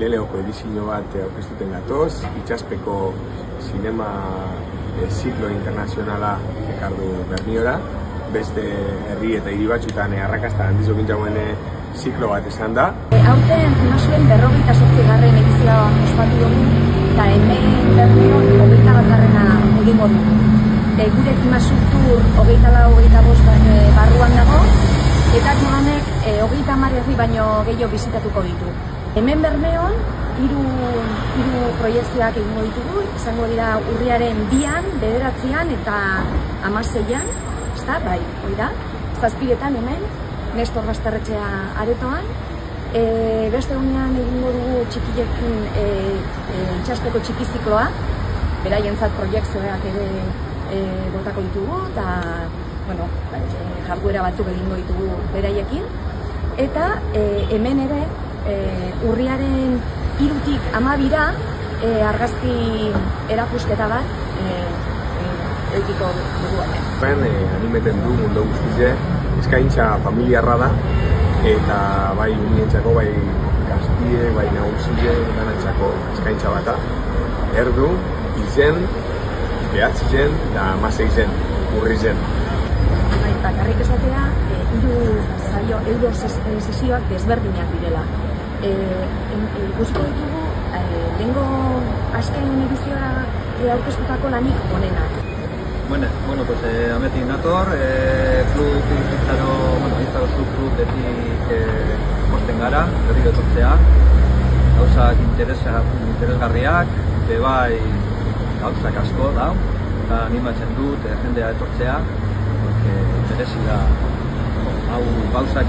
Leleoko edizio bat aurkeztuten gatoz, itxaspeko zinema ziklo internazionala ekardu Berniora, beste herri eta hiri batzuetan arrakasta handiz jauen ziklo bat izan da. Aurten Zimasuen 28. edizioa ospatu dugu, eta hemen Bernion 21. egingo dugu. Gure Zimasu Tour 24-25 barruan dago, eta honek 30 herri baino gehiago bizitatuko ditu. Hemen Bermeon, hiru proiekzioak egingo ditugu, izango dira urriaren 2an, 9an eta 16an, ezta, bai, hori da, 7etan hemen, Nestor Basterretxea aretoan. Beste egunean egingo dugu txikilekin itxaspeko txikizikloa, beraientzat proiekzioak ere botako ditugu, eta jarduera batzuk egingo ditugu beraiekin. Eta hemen ere, urriaren 3tik 12ra argazki erakusketa bat edukiko dugu hemen. Animeten du mundu guztize, eskaintza familiarra da, eta bai unientzako, bai gaztie, bai nagusie, danantzako eskaintza bata. Erdu, izen, behatzizen, eta 16 urrizen. Bakarrik esatea, hiru sesioak desberdinak direla. Ikusiko ditugu, lehengo azken ediziora aurkeztutako lanik onenak. Bueno, pues ametik nator, klub Izaro Club betik posten gara, berriro etortzea, gauzak interesgarriak, bebai gauzak asko da, eta animatzen dut jendea etortzea, merezi da hau gauzak